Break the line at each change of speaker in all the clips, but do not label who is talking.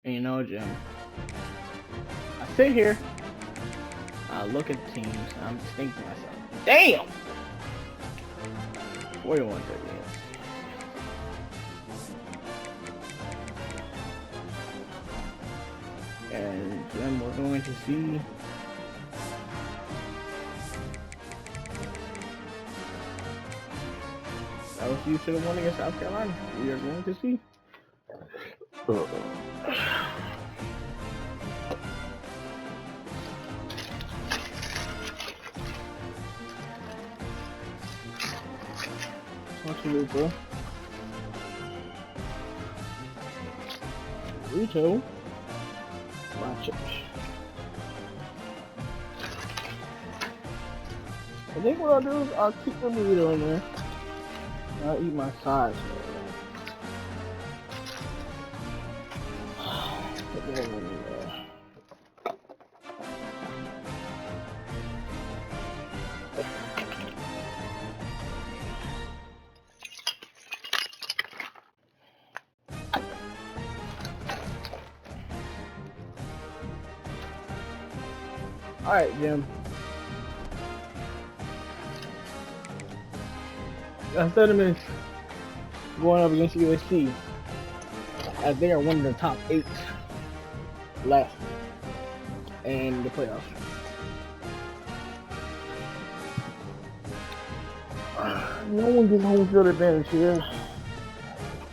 And you know, Jim, I sit here, I look at the teams, and I'm just thinking to myself, damn! 41-38. And then we're going to see LSU should have won against South Carolina. We are going to see. What's the bro? Rito. Watch it. I think what I'll do is I'll keep the burrito in there. I'll eat my sides. Put that one in there. Alright, Jim. Southern Miss going up against USC as they are one of the top 8 left in the playoffs. No one gets home field advantage here.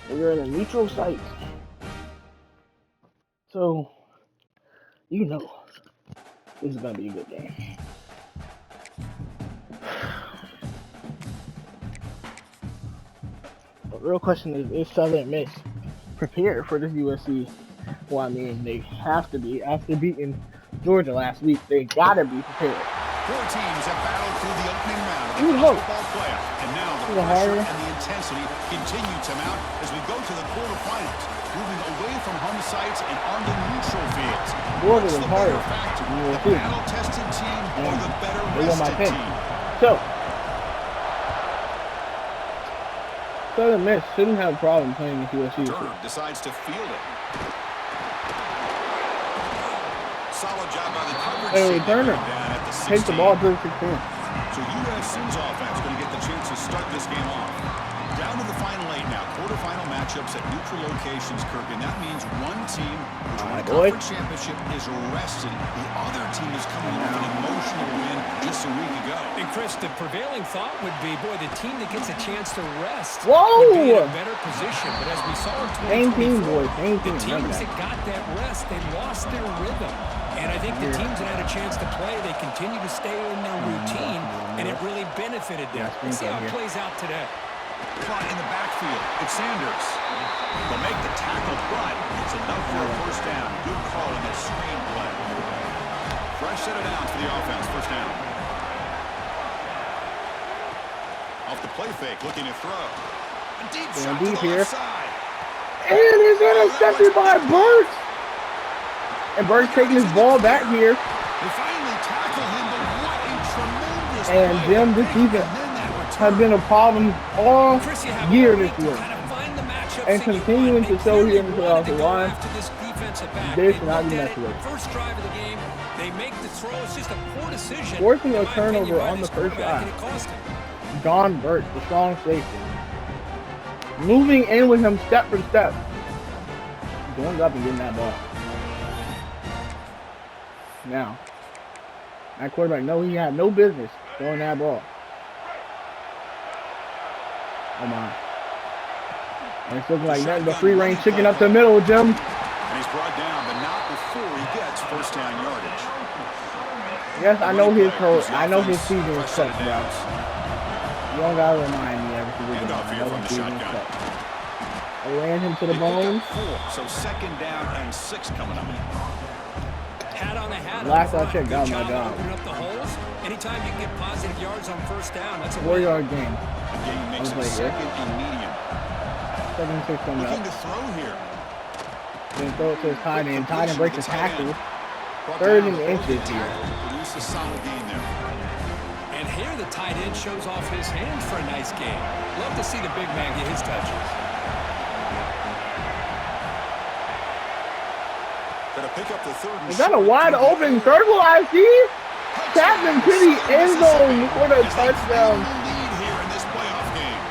We're in a neutral site. So, you know, this is going to be a good game. The real question is Southern Miss prepared for this USC? Well, I mean, they have to be. After beating Georgia last week, they gotta be prepared.
4 teams have battled through the opening round of the college football playoff, and now the pressure and the intensity continue to mount as we go to the quarterfinals, moving away from home sites and onto neutral fields.
Georgia is harder.
The battle-tested team or the better-rested team?
So, Southern Miss shouldn't have a problem playing with USC.
Turner decides to field it. Solid job by the coverage.
Hey, Turner, take the ball to the 16.
So USC's offense going to get the chance to start this game off. Down to the final 8 now. Quarterfinal matchups at neutral locations, Kirk, and that means one team which won a conference championship is rested. The other team is coming off an emotional win just a week ago.
And Chris, the prevailing thought would be, boy, the team that gets a chance to rest
would
be in a better position. But as we saw in 2024, the teams that got that rest, they lost their rhythm. And I think the teams that had a chance to play, they continue to stay in their routine, and it really benefited them. Let's see how it plays out today.
Caught in the backfield. It's Sanders. They'll make the tackle, but it's enough for a first down. Good call in this screen play. Fresh set of downs for the offense. First down. Off the play fake, looking to throw. A deep shot to the left side.
And it's intercepted by Burt. And Burt's taking his ball back here.
They finally tackle him, but what a tremendous
And Jim, this defense has been a problem all year this year. And continuing to show here in the playoffs. Why? They should not be messed with.
First drive of the game, they make the throw. It's just a poor decision.
Forcing a turnover on the first drive. John Burt, the strong safety. Moving in with him step for step. Going up and getting that ball. Now, that quarterback, no, he had no business throwing that ball. Oh my. And it's looking like nothing but free range chicken up the middle, Jim.
And he's brought down, but not before he gets first down yardage.
Yes, I know his season is cut, bro. You don't gotta remind me every single game. I know his season is cut. I ran him to the bone.
4, so second down and 6 coming up.
Hat on a hat.
Last I checked, got my job.
Open up the holes. Anytime you can get positive yards on first down, that's a
4-yard game.
A game Makes it second and medium.
7-6 coming up.
Looking to throw here.
Then throw it to his tight end. Tight end breaks the tackle. 3rd and inches here.
Produce a solid gain there.
And here the tight end shows off his hands for a nice game. Love to see the big man get his touches.
Gonna pick up the 3rd and
Is that a wide open circle I see? Chapman to the end zone for the touchdown.
Lead here in this playoff game.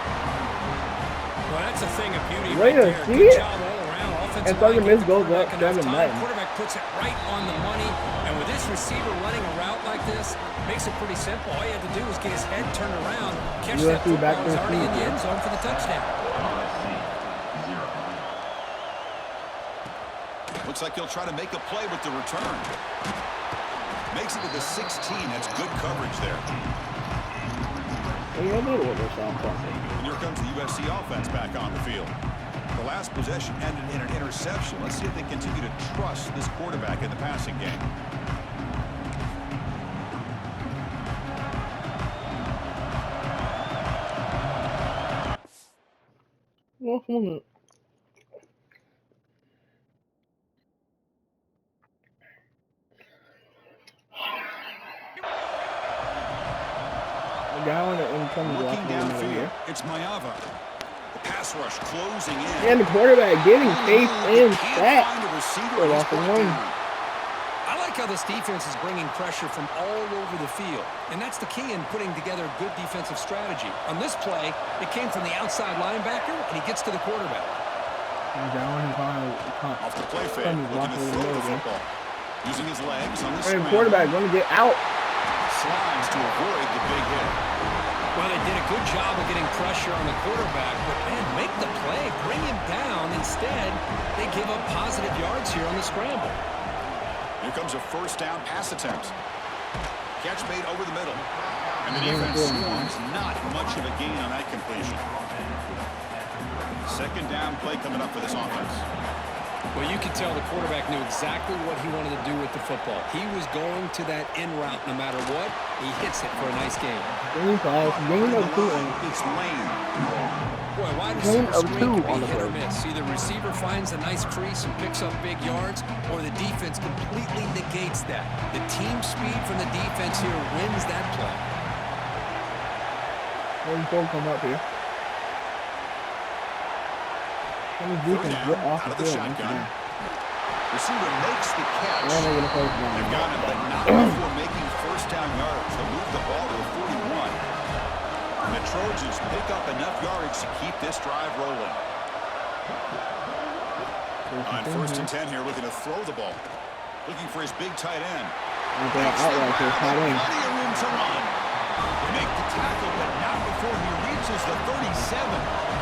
Well, that's a thing of beauty
Way
right
to
there.
see
Good
it.
job all around. Offensive
And Southern
line
Miss
gets the
goes
quarterback
up
enough
7-9.
time. Quarterback puts it right on the money. And with this receiver running a route like this, makes it pretty simple. All you have to do is get his head turned around, catch that
USC back
football. He's already in the
there.
end zone for the touchdown.
Looks like he'll try to make a play with the return. Makes it to the 16. That's good coverage there. And here comes the USC offense back on the field. The last possession ended in an interception. Let's see if they continue to trust this quarterback in the passing game. Looking downfield, it's Mayava. The pass rush closing in.
And the quarterback getting faced and sacked.
I like how this defense is bringing pressure from all over the field, and that's the key in putting together a good defensive strategy. On this play, it came from the outside linebacker, and he gets to the quarterback.
Off the play fake, looking to throw the football. Using his legs on the scramble.
Quarterback going to get out.
Slides to avoid the big hit.
Well, they did a good job of getting pressure on the quarterback, but man, make the play, bring him down. Instead, they give up positive yards here on the scramble.
Here comes a 1st down pass attempt. Catch made over the middle. And the defense swarms, not much of a gain on that completion. 2nd down play coming up for this offense.
Well, you could tell the quarterback knew exactly what he wanted to do with the football. He was going to that in route no matter what. He hits it for a nice game.
It's Lane.
Boy, wide receiver screen can be hit or miss. Either receiver finds a nice crease and picks up big yards, or the defense completely negates that. The team speed from the defense here wins that play.
Come up here.
Out of the shotgun. Receiver makes the catch. They've got him, but not before making 1st down yards. They'll move the ball to the 41. And the Trojans pick up enough yardage to keep this drive rolling. On 1st and 10 here, looking to throw the ball. Looking for his big tight end. Plenty of room to run. They make the tackle, but not before he reaches the 37.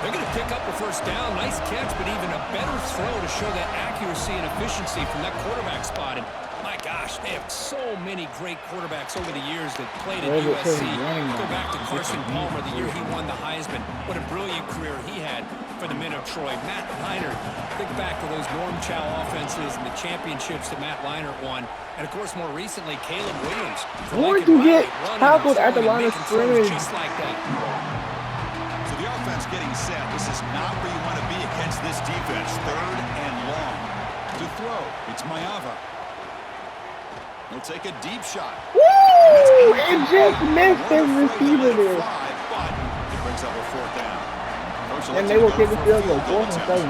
They're going to pick up a 1st down. Nice catch, but even a better throw to show that accuracy and efficiency from that quarterback spot. And my gosh, they have so many great quarterbacks over the years that played at USC. Go back to Carson Palmer, the year he won the Heisman. What a brilliant career he had for the men of Troy. Matt Leinart, think back to those Norm Chow offenses and the championships that Matt Leinart won. And, of course, more recently, Caleb Williams.
Where'd you get tackled at the line of scrimmage?
Just like that.
The offense getting set. This is not where you want to be against this defense. 3rd and long. To throw, it's Mayava. He'll take a deep shot.
Woo! It just missed his receiver there.
But it brings up a 4th down.
And they will kick the field goal. 4th and 7.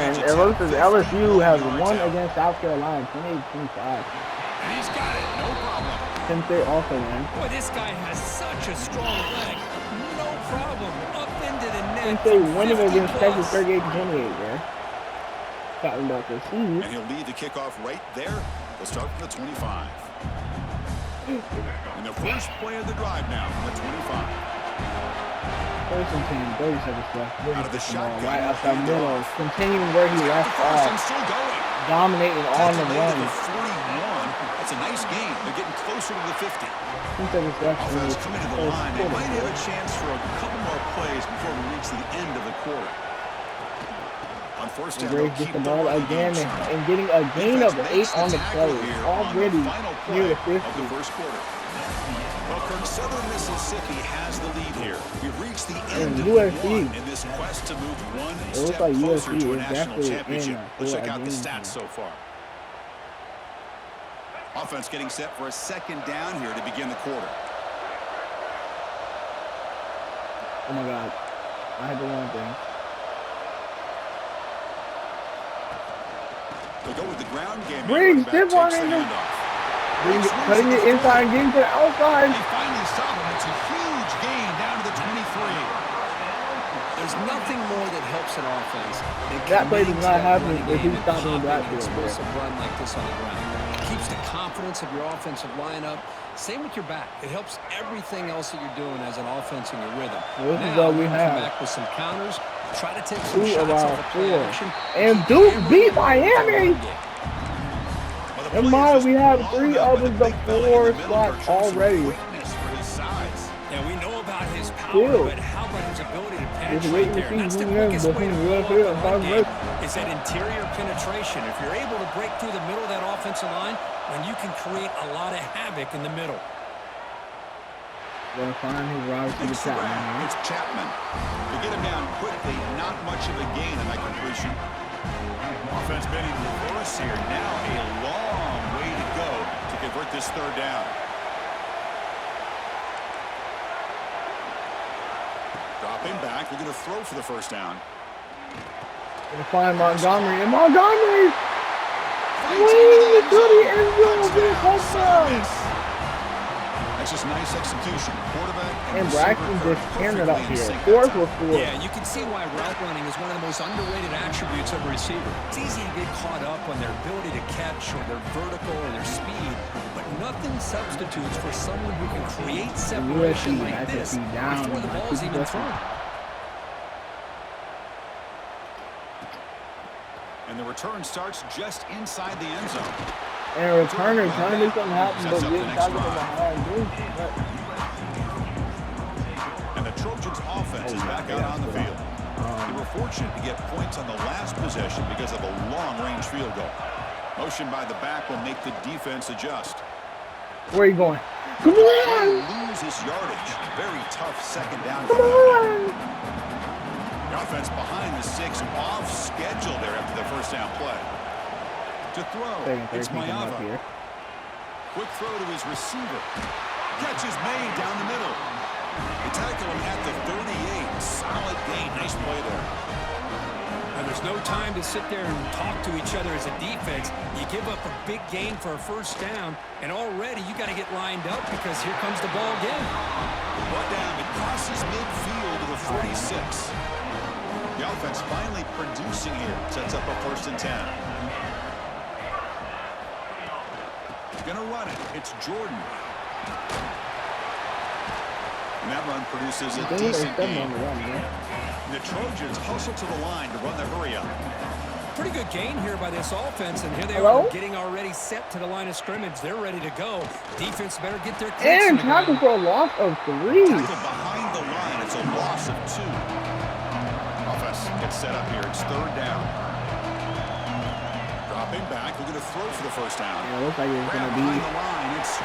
And LSU has won against South Carolina 28-25.
And he's got it. No problem.
Since they also win.
Boy, this guy has such a strong leg. No problem. Up into the net.
Since they win against Texas 38-28 there. Talking about the season.
And he'll lead the kickoff right there. They'll start from the 25. And the first play of the drive now from the 25.
1st and 10, 30 seconds left.
Out of the shotgun.
Right up the middle. Continuing where he left off. Dominating on the run.
41. That's a nice game. They're getting closer to the 50.
Offense
coming to the line. They might have a chance for a couple more plays before we reach the end of the quarter. On 1st down,
Graves gets the ball again and getting a gain of 8 on the play. Already near the 50.
Of the 1st quarter. Well, Kirk, Southern Mississippi has the lead here. We've reached the end of
USC.
one in this quest to move one
It looks
step
like
closer
USC
to a
is
national
definitely
championship. Let's check out the
game
stats so far. Offense getting set for a second down here to begin the quarter.
Oh my God. I had the wrong thing.
They go with the ground game.
Bring stiff on in there. Cutting it inside and getting to the outside.
He finally stopped him. It's a huge gain down to the 23.
There's nothing more that helps an offense than
That play does not happen if he's
stopping
stopping the backfield.
explosive run like this on the ground. It keeps the confidence of your offensive lineup. Same with your back. It helps everything else that you're doing as an offense in your rhythm.
This is
Now,
what we have.
Come back with some counters. Try to take some
2 of
shots
our
off the play
4.
action.
And Duke beat Miami. In mind, we have 3 of the 4 spots already.
Yeah, we know about his power,
Still.
but how about his ability to
Just
penetrate
waiting to
there?
see
That's the
who wins
quickest way to
between
blow up
USC
the
and
run game,
Southern.
is that interior penetration. If you're able to break through the middle of that offensive line, then you can create a lot of havoc in the middle.
Gonna find his route to the Chapman.
It's Chapman. To get him down quickly, not much of a gain in that completion. Offense been in reverse here. Now a long way to go to convert this third down. Dropping back. We're going to throw for the first down.
Gonna find Montgomery. And Montgomery! Wait, to the end zone for the touchdown!
That's just nice execution. Quarterback
And Braxton just tearing it up here. 4 for 4.
Yeah, you can see why route running is one of the most underrated attributes of a receiver. It's easy to get caught up on their ability to catch or their vertical or their speed, but nothing substitutes for someone who can create separation like this before the ball is even thrown.
And the return starts just inside the end zone.
And a returner trying to make something happen, but getting tackled from behind.
And the Trojans' offense is back out on the field. They were fortunate to get points on the last possession because of a long-range field goal. Motion by the back will make the defense adjust.
Where are you going? Come on!
Lose his yardage. Very tough second down.
Come on!
The offense behind the 6, off schedule there after the first down play. To throw, it's Mayava. Quick throw to his receiver. Catch is made down the middle. They tackle him at the 38. Solid gain. Nice play there.
And there's no time to sit there and talk to each other as a defense. You give up a big gain for a first down, and already you got to get lined up because here comes the ball again.
Brought down. It crosses midfield to the 46. The offense finally producing here. Sets up a 1st and 10. Gonna run it. It's Jordan. And that run produces a decent gain. The Trojans hustle to the line to run the hurry up.
Pretty good gain here by this offense, and here they are getting already set to the line of scrimmage. They're ready to go. Defense better get their clicks.
And tackle for a loss of 3.
Tackle behind the line. It's a loss of 2. Offense gets set up here. It's 3rd down. Dropping back. We're going to throw for the first down.
Yeah, it looks like it's going to be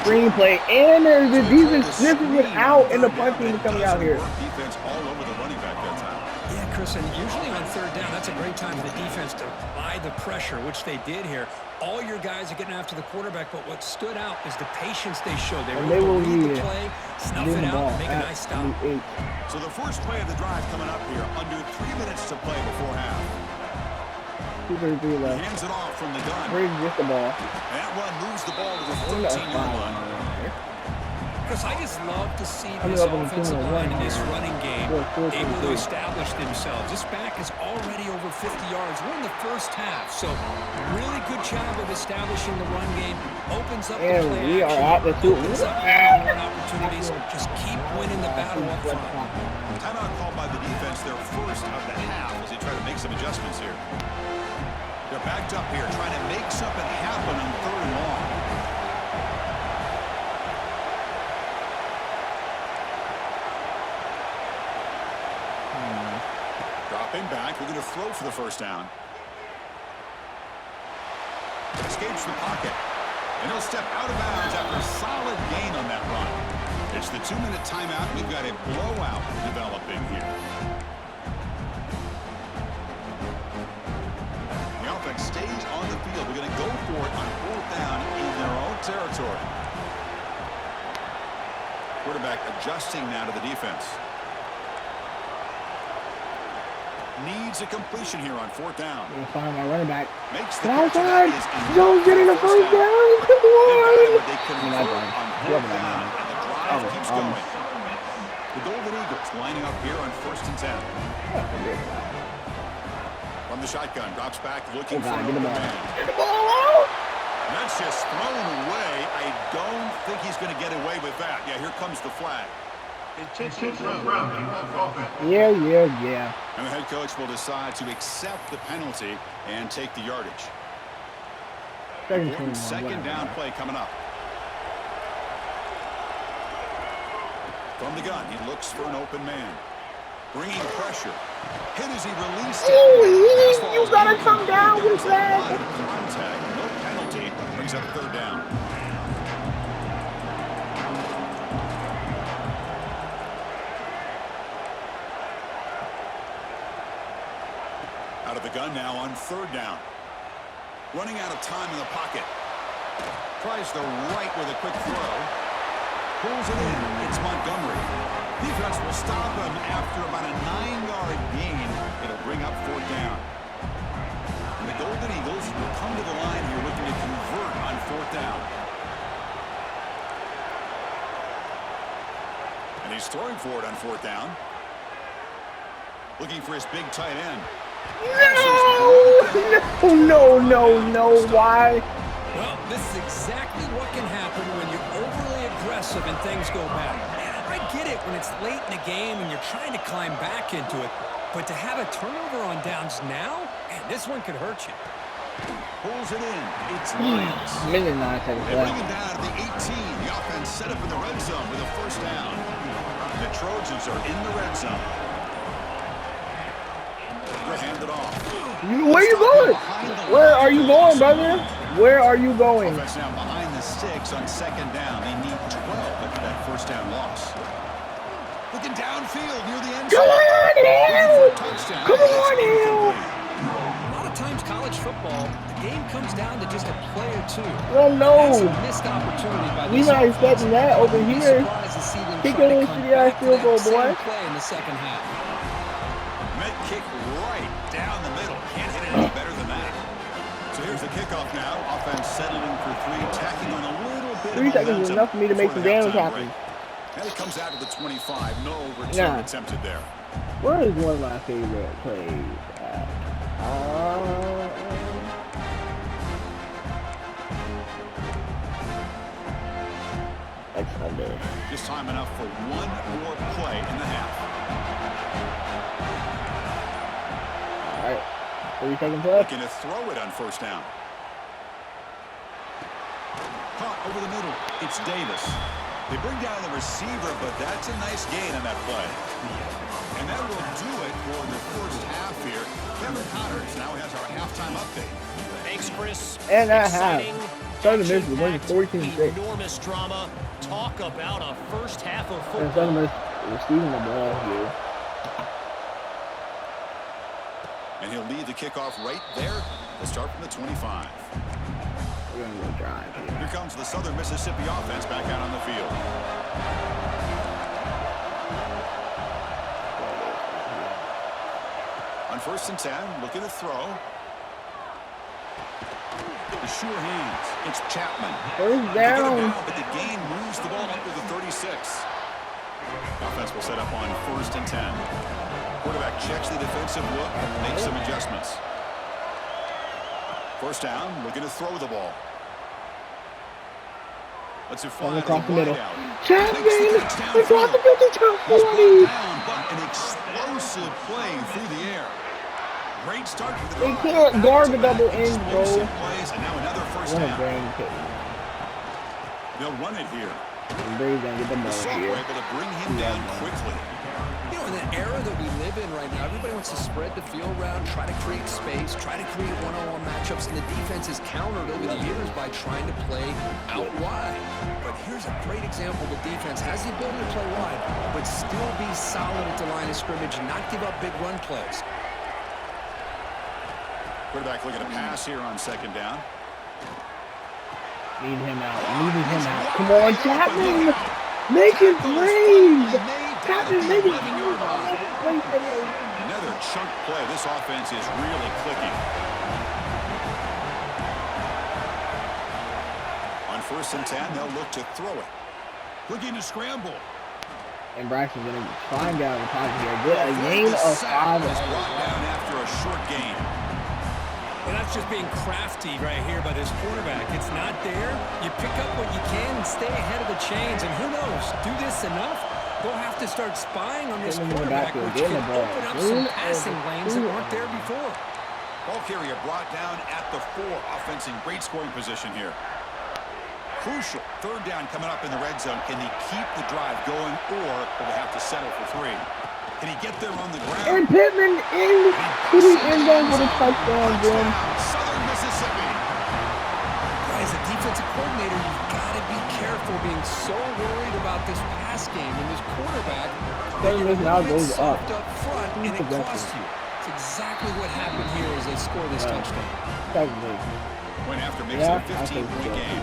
screenplay. And there's the defense sniffing it out, and the punt team is coming out here.
Defense all over the running back that time.
Yeah, Chris, and usually on 3rd down, that's a great time for the defense to apply the pressure, which they did here. All your guys are getting after the quarterback, but what stood out is the patience they showed. They were able to read the play, snuff it out, and make a nice stop.
So the first play of the drive coming up here. Under 3 minutes to play before half.
2:33 left.
Hands it off from the gun.
Briggs with the ball.
That run moves the ball to the 13-yard line.
Chris, I just love to see this offensive line in this running game able to establish themselves. This back is already over 50 yards. We're in the first half, so really good job of establishing the run game. Opens up the play
we are at the 2.
Opens up the opportunities. Just keep winning the battle up front.
Timeout called by the defense, their first of the half, as they try to make some adjustments here. They're backed up here, trying to make something happen on 3rd and long. Dropping back, we're going to throw for the first down. Escapes the pocket. And he'll step out of bounds after a solid gain on that run. It's the 2-minute timeout. We've got a blowout developing here. The offense stays on the field. We're going to go for it on 4th down in their own territory. Quarterback adjusting now to the defense. Needs a completion here on 4th down.
Find my running back.
Makes the
catch.
Don't
get in the first down. Come on.
They convert on 4th down, and the drive keeps going. The Golden Eagles lining up here on 1st and 10. From the shotgun, drops back, looking for an open man.
Get the ball out.
And that's just thrown away. I don't think he's going to get away with that. Yeah, here comes the flag.
Yeah.
And the head coach will decide to accept the penalty and take the yardage. Important 2nd down play coming up. From the gun, he looks for an open man. Bringing pressure. Hit as he released it.
You gotta come down with that.
Contact, no penalty. Brings up 3rd down. Out of the gun now on 3rd down. Running out of time in the pocket. Tries the right with a quick throw. Pulls it in. It's Montgomery. Defense will stop him after about a 9-yard gain. It'll bring up 4th down. And the Golden Eagles will come to the line here looking to convert on 4th down. And he's throwing for it on 4th down. Looking for his big tight end.
No, why?
Well, this is exactly what can happen when you're overly aggressive and things go bad. Man, I get it when it's late in the game and you're trying to climb back into it, but to have a turnover on downs now, man, this one could hurt you.
Pulls it in. It's Lions.
They bring
it down to the 18. The offense set up in the red zone with a 1st down. The Trojans are in the red zone. Hand it off.
Where are you going? Where are you going, brother? Where are you going?
Offense now behind the sticks on 2nd down. They need 12 after that 1st down loss. Looking downfield near the end zone.
Come on, Hill! Come on, Hill!
A lot of times college football, the game comes down to just a play or two.
Well, no.
That's a missed opportunity by
We're not expecting that over here. Kick it in the city field goal, boy.
Play in the 2nd half.
Met kick right down the middle. Can't hit it any better than that. So here's the kickoff now. Offense settling for 3, tacking on a little bit.
3 seconds is enough for me to make some damage happen.
And it comes out of the 25. No return attempted there.
Where is one of my favorite plays at? That's under.
Just time enough for one more play in the half.
All right. 3 seconds left.
Looking to throw it on 1st down. Caught over the middle. It's Davis. They bring down the receiver, but that's a nice gain on that play. And that will do it for the 1st half here. Kevin Connors now has our halftime update.
Thanks, Chris.
And I have. 7 minutes, we're winning 14-6.
Enormous drama. Talk about a 1st half of football.
And 7 minutes receiving the ball here.
And he'll lead the kickoff right there to start from the 25.
We're going to go drive here.
Here comes the Southern Mississippi offense back out on the field. On 1st and 10, looking to throw. The sure hands. It's Chapman.
1st down.
But the gain moves the ball up to the 36. Offense will set up on 1st and 10. Quarterback checks the defensive look and makes some adjustments. 1st down, looking to throw the ball. Let's fly
across the middle.
Chapman!
Across the 50-40.
An explosive play through the air. Great start for the
They can't guard the double end, bro.
Plays, and now another 1st down.
They'll
run it here.
They're going to get the ball
So
here.
able to bring him down quickly.
You know, in the era that we live in right now, everybody wants to spread the field around, try to create space, try to create one-on-one matchups, and the defense has countered over the years by trying to play out wide. But here's a great example. The defense has the ability to play wide, but still be solid at the line of scrimmage and not give up big run plays.
Quarterback looking to pass here on second down.
Need him out. Needing him out. Come on, Chapman! Make it plays! Chapman, make it plays!
Another chunk play. This offense is really clicking. On 1st and 10, they'll look to throw it. Looking to scramble.
And Braxton's going to try and get out of the pocket here. Get a gain of 5.
Is brought down after a short gain.
And that's just being crafty right here by this quarterback. It's not there. You pick up what you can and stay ahead of the chains. And who knows, do this enough, they'll have to start spying on this quarterback, which can open up some passing lanes that weren't there before.
Ball carrier brought down at the 4. Offense in great scoring position here. Crucial 3rd down coming up in the red zone. Can he keep the drive going, or will they have to settle for 3? Can he get there on the ground?
And Pittman into the end zone with a touchdown, Jim.
Southern Mississippi.
As a defensive coordinator, you've got to be careful being so worried about this pass game and this quarterback.
Now goes up.
Up front, and it costs you. It's exactly what happened here as they score this touchdown.
Went after makes it a 15-point game.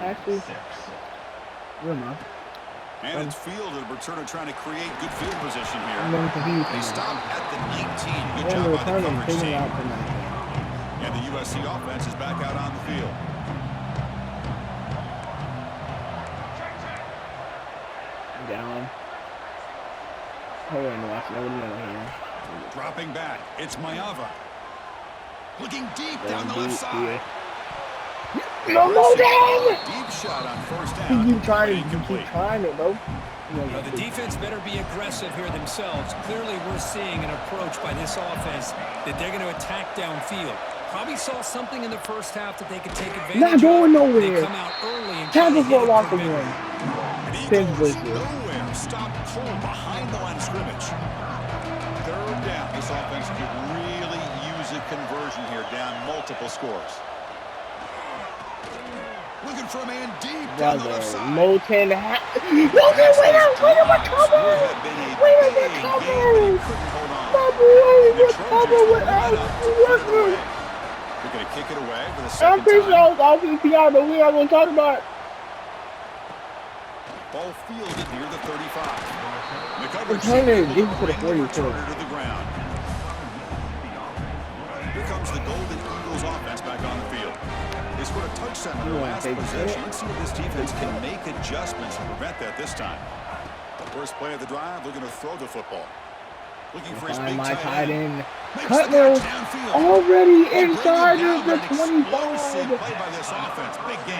Actually,
And it's fielded. Returner trying to create good field position here. They stop at the 19. Good job by the coverage team. And the USC offense is back out on the field.
Down. Hold on, watch no here.
Dropping back. It's Mayava. Looking deep down the left side.
No, down!
Deep shot on 1st down.
You keep trying it, bro.
The defense better be aggressive here themselves. Clearly, we're seeing an approach by this offense that they're going to attack downfield. Probably saw something in the first half that they could take advantage of.
Not going nowhere.
They come out early and
Tackle for a loss of 1.
Nowhere. Stop cold behind the line of scrimmage. 3rd down. This offense could really use a conversion here, down multiple scores. Looking for a man deep down the left side.
Moten wait a recover! Wait a recover! My boy, recover with us!
They're going to kick it away for the second time.
I'm pretty sure I was off the PR, but we're not going to talk about it.
Ball fielded near the 35. The coverage
give it to the 42.
To the ground. Here comes the Golden Eagles offense back on the field. They scored a touchdown in their last possession. Let's see if this defense can make adjustments to prevent that this time. First play of the drive, looking to throw the football. Looking for his big tight end.
Cutler already inside of the 25.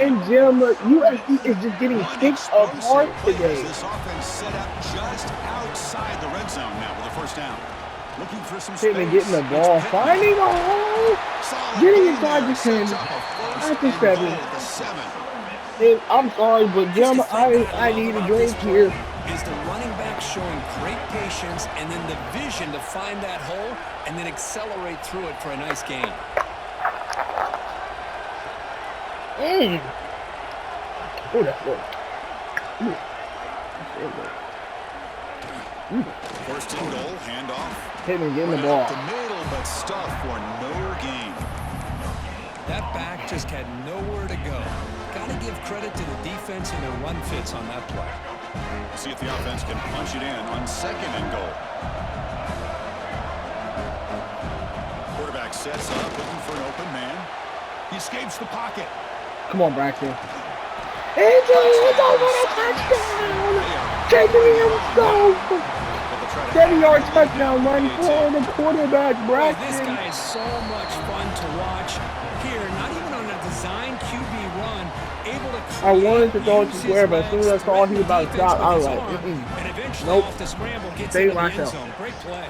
And Jim, USC is just getting picked apart today.
This offense set up just outside the red zone now with the 1st down. Looking for some space.
Getting the ball, finding a hole, getting inside the 10, at the 7. And I'm sorry, but Jim, I need a drink here.
Is the running back showing great patience and then the vision to find that hole and then accelerate through it for a nice gain.
Oh, that's good.
First and goal, handoff.
Pittman getting the ball.
The middle, but stuff for no gain.
That back just had nowhere to go. Got to give credit to the defense and their run fits on that play.
See if the offense can punch it in on 2nd and goal. Quarterback sets up, looking for an open man. He escapes the pocket.
Come on, Braxton. It's over a touchdown! Taking himself! 7-yard touchdown run for the quarterback, Braxton.
This guy is so much fun to watch here. Not even on a design QB run.
I wanted to throw it to square, but as soon as I saw he was about to stop, I was like, nope. Stay locked up.
Great play.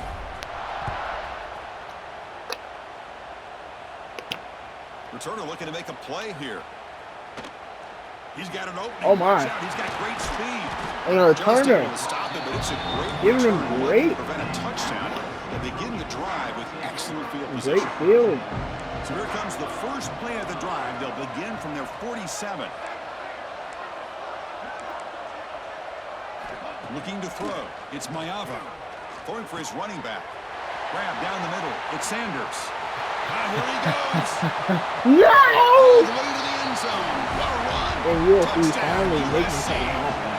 Returner looking to make a play here. He's got an opening.
Oh my.
He's got great speed.
And a returner. Giving him great.
Prevent a touchdown. They begin the drive with excellent field position.
Great field.
So here comes the first play of the drive. They'll begin from their 47. Looking to throw. It's Mayava. Throwing for his running back. Grab down the middle. It's Sanders. Here he goes.
No!
All the way to the end zone. What a run.
And USC finally making something happen.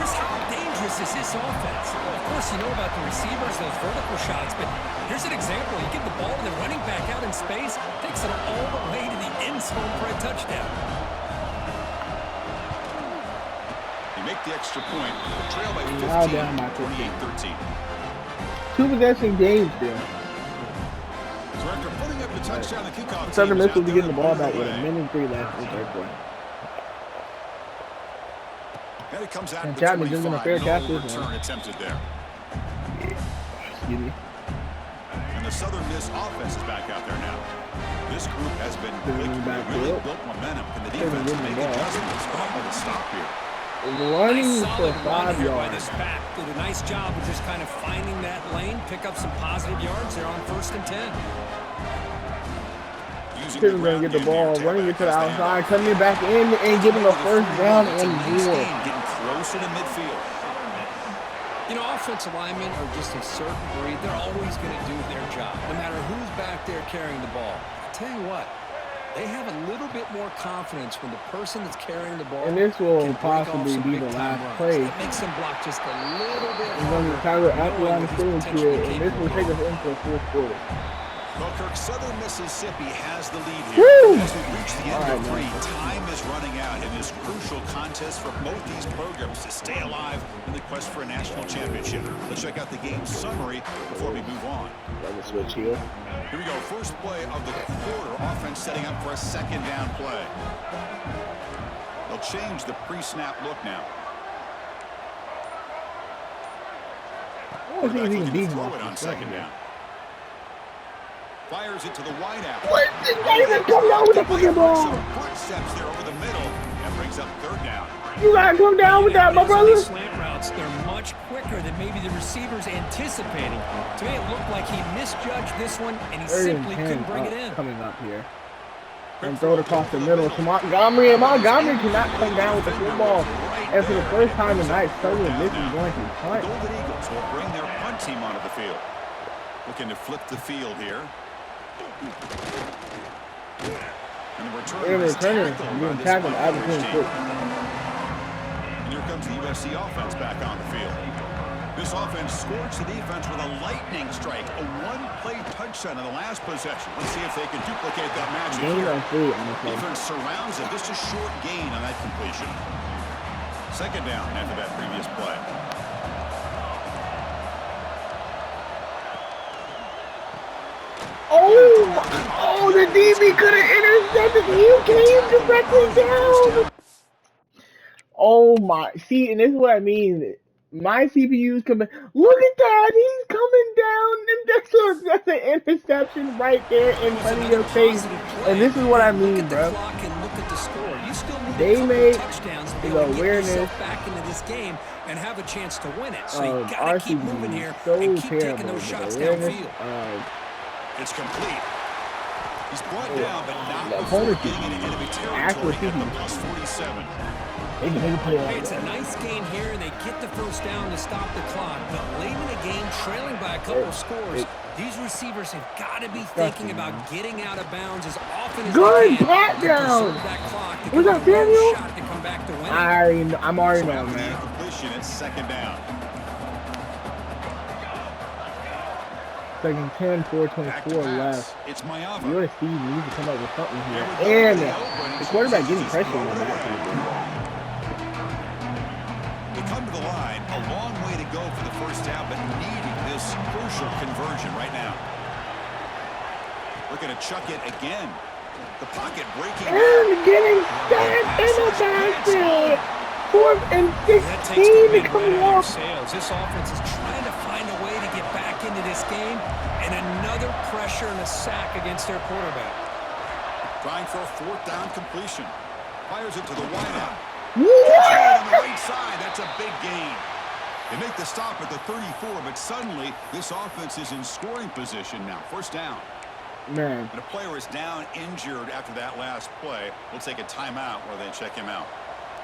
Just how dangerous is this offense? Well, of course, you know about the receivers, those vertical shots, but here's an example. You give the ball to the running back out in space, takes it all the way to the end zone for a touchdown.
They make the extra point. Trail by 15, 28-13.
2 possession games still.
So after putting up the touchdown, the kickoff
Southern
team
Miss will be getting the ball back with a minute and 3 left in the third quarter.
And it comes out
And
to
Chapman just gonna fair catch this
return
one.
attempted there.
Excuse me.
And the Southern Miss offense is back out there now. This group has been really built momentum. Can the defense make adjustments? Caught by the stop here.
Running for 5 yards.
This back did a nice job of just kind of finding that lane, pick up some positive yards there on 1st and 10.
He's going to get the ball, running it to the outside, coming it back in, and getting a first down and more.
Getting closer to midfield.
You know, offensive linemen are just a certain breed. They're always going to do their job, no matter who's back there carrying the ball. I'll tell you what, they have a little bit more confidence when the person that's carrying the ball.
And this will possibly be the last play.
That makes them block just a little bit.
We're going to Tyler after on the field here, and this will take us into the fourth quarter.
Well, Kirk, Southern Mississippi has the lead here.
Woo!
As we reach the end of 3, time is running out in this crucial contest for both these programs to stay alive in the quest for a national championship. Let's check out the game summary before we move on.
Let's switch here.
Here we go. First play of the quarter. Offense setting up for a 2nd down play. They'll change the pre-snap look now.
Throw
it on 2nd down. Fires it to the wide out.
What? This guy even come down with the fucking ball.
Footsteps there over the middle and brings up 3rd down.
You gotta come down with that, my brother.
Slant routes, they're much quicker than maybe the receivers anticipating. To me, it looked like he misjudged this one, and he simply couldn't bring it in.
Coming up here. And throw it across the middle to Montgomery, and Montgomery cannot come down with the football. And for the first time tonight, Southern Miss is going to punt.
Golden Eagles will bring their punt team onto the field. Looking to flip the field here. And the returner
being tackled out of his foot.
And here comes the USC offense back on the field. This offense scorched the defense with a lightning strike, a 1-play touchdown in the last possession. Let's see if they can duplicate that magic here. Defense surrounds it. Just a short gain on that completion. 2nd down after that previous play.
Oh, the DB could have intercepted. You came directly down. Oh my! See, and this is what I mean. My CPU's coming. Look at that! He's coming down, and that's an interception right there in front of your face. And this is what I mean, bro. They made the awareness
back into this game and have a chance to win it. So you gotta keep moving here and keep taking those shots downfield.
It's complete. He's brought down, but not before getting into enemy territory at the +47.
It's a nice gain here, and they get the first down to stop the clock. But late in the game, trailing by a couple of scores, these receivers have got to be thinking about getting out of bounds as often as they can.
Pat down. Was that Daniel?
Shot to come back to win.
I'm already knowing, man.
Completion at 2nd down.
2nd 10, 4:24 left.
It's Mayava.
USC needs to come up with something here. And the quarterback getting pressure on that.
They come to the line, a long way to go for the first down, but needing this crucial conversion right now. Looking to chuck it again. The pocket breaking.
And getting stacked in the backfield. 4th and 16 to come off.
This offense is trying to find a way to get back into this game, and another pressure and a sack against their quarterback.
Trying for a 4th down completion. Fires it to the wideout.
What?
On the right side, that's a big They make the stop at the 34, but suddenly this offense is in scoring position now. First down.
Man.
And a player is down injured after that last play. We'll take a timeout where they check him out.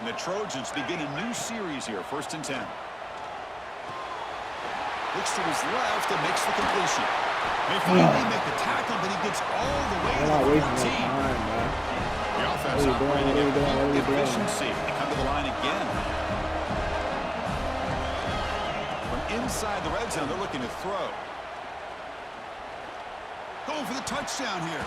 And the Trojans begin a new series here. 1st and 10. Looks to his left and makes the completion. They finally make the tackle, but he gets all the way to the 14. The offense operating at peak efficiency. They come to the line again. From inside the red zone, they're looking to throw. Going for the touchdown here.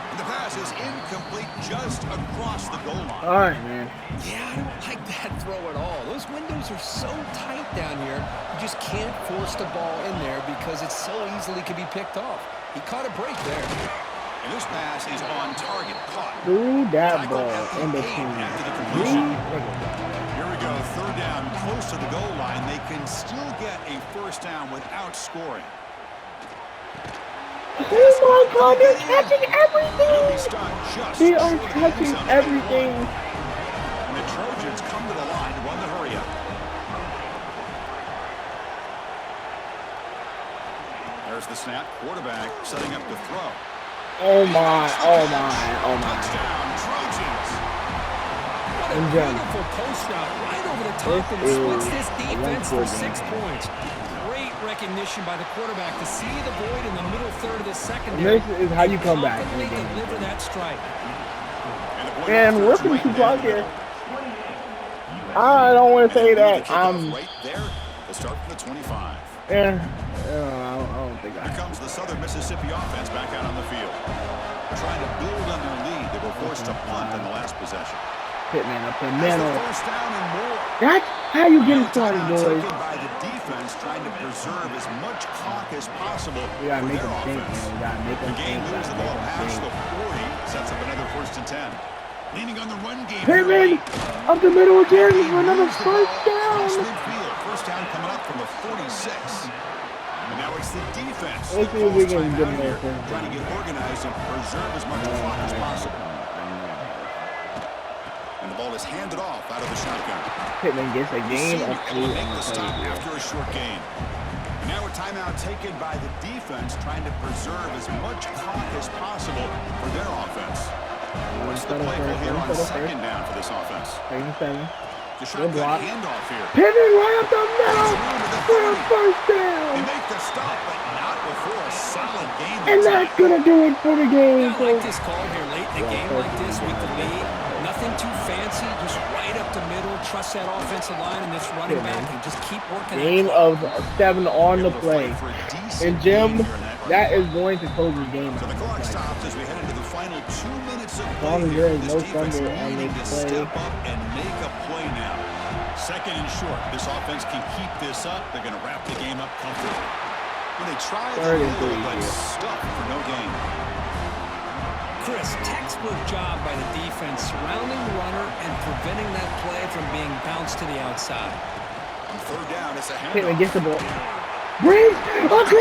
And the pass is incomplete just across the goal line.
All right, man.
Yeah, I don't like that throw at all. Those windows are so tight down here. You just can't force the ball in there because it so easily can be picked off. He caught a break there.
And this pass is on target. Caught.
Threw that ball in the team.
Here we go. 3rd down, close to the goal line. They can still get a first down without scoring.
Oh my God, they're catching everything! They are catching everything!
And the Trojans come to the line to run the hurry up. There's the snap. Quarterback setting up to throw.
Oh my, oh my, oh my.
Touchdown, Trojans!
What a beautiful post route right over the top and splits this defense for 6 points. Great recognition by the quarterback to see the void in the middle third of the secondary.
This is how you come back.
Deliver that strike.
And we're pretty too close here. I don't want to say that.
Right there, the start from the 25.
Yeah, I don't think
Here comes the Southern Mississippi offense back out on the field. Trying to build on their lead. They were forced to punt in the last possession.
Hitman up the middle.
First down and more.
That's how you get started, boys.
By the defense, trying to preserve as much clock as possible.
We gotta make
their
them think,
offense.
man. We gotta make them
The game
think.
moves the ball past the 40, sets up another 1st and 10. Leaning on the run game.
Hitman up the middle again for another first down.
First down coming up from the 46. And now it's the defense.
Let's see if we can get
out
there.
here, trying to get organized and preserve as much clock as possible. And the ball is handed off out of the shotgun.
Hitman gets a gain of 3
Make
on
the
the
stop
play.
after a short gain. And now a timeout taken by the defense, trying to preserve as much clock as possible for their offense. What's the play here on 2nd down for this offense?
37.
The shotgun handoff here.
Pivot right up the middle for a first
They
down.
make the stop, but not before a solid game.
And that's gonna do it for the game.
I like this call here late in the game like this with the lead. Nothing too fancy, just right up the middle. Trust that offensive line and this running back and just keep working.
Game of 7 on the play. And Jim, that is going to close the game.
So the clock stops as we head into the final 2 minutes of
As long
play
as
here.
there is
This
no
defense
fumble on
needing
this
to
play.
step up and make a play now. 2nd and short. This offense can keep this up. They're going to wrap the game up comfortably. When they try the
3rd and
middle,
3
but
here.
stuck for no gain.
Chris, textbook job by the defense surrounding the runner and preventing that play from being bounced to the outside.
On 3rd down, it's a
Hitman
handoff.
gets the ball. Brings across the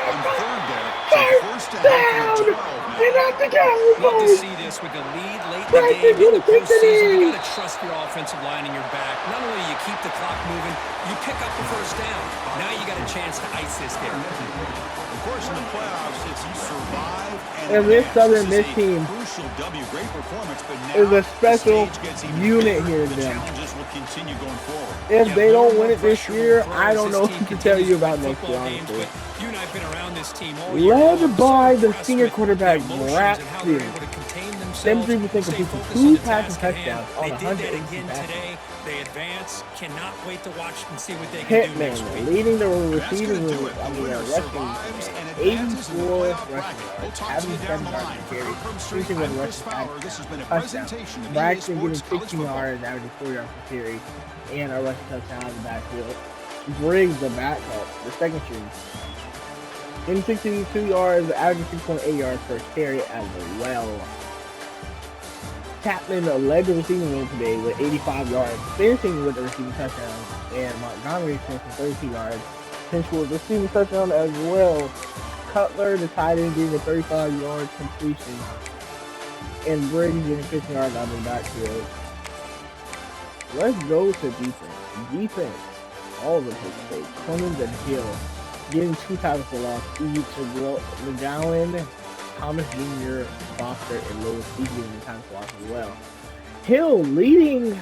On 3rd down. So first down
down.
from the 12 now.
And that's the game,
Love to
boys.
see this with the lead late in
Bryson,
the game in
you
the
take the
postseason. You
lead.
got to trust your offensive line in your back. Not only do you keep the clock moving, you pick up the first down. Now you got a chance to ice this game.
Of course, in the playoffs, it's you survive
And this Southern
this
Miss team
crucial W, great performance, but now
is a special
the stage gets even
unit
bigger.
here,
The
Jim.
challenges will continue going forward.
If
Yeah,
they
more
don't
and
win
more
it this
pressure will
year,
throw
I
as
don't
this
know
team
what to tell
continues
you
to
about
win
next
football
year,
games,
honestly.
but you and I have been around this team all year
Led
long.
by
So
the
impressed
senior
with
quarterback,
their emotions
Brad
and how they're
Steele.
able to contain themselves,
73%
stay
completion,
focused
2
on the
passing
task at hand.
touchdowns on
They did that
118
again
passes.
today. They advance. Cannot wait to watch and see what they can do next
Hitman
week.
leading the
That's
receiving
going to do
room.
it.
I
The
mean,
winner
rushing
survives and advances in the
84
playoff
rushing
bracket. We'll
yards,
talk to
having
you
7
down the
yards
line.
to
For
carry,
Kirkland Street,
shooting with
I'm
rushing
Chris Fowler. This has been a
touchdown.
presentation of EA
Braxton getting
Sports College
16
Football.
yards, averaging 4 yards per carry, and a rushing touchdown out of the backfield. Briggs, the backup, the second string, in 62 yards, averaging 6.8 yards per carry as well. Chapman led the receiving room today with 85 yards, finishing with a receiving touchdown, and Montgomery finished with 32 yards, finished with a receiving touchdown as well. Cutler, the tight end, getting a 35-yard completion, and Briggs getting 15 yards out of the backfield. Let's go to defense. Defense all of them take state. Clemens and Hill getting 2 tackles for loss. Each to McGowan, Thomas Jr., Foster, and Lewis each getting the tackles for loss as well. Hill leading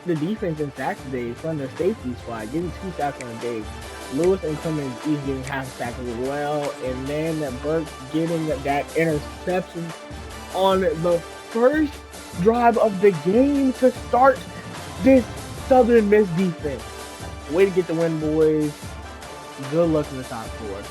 the defense in sacks today from the safety squad, getting 2 sacks on the day. Lewis and Clemens each getting half sacks as well. And then Burke getting that interception on the first drive of the game to start this Southern Miss defense. Way to get the win, boys. Good luck in the top 4.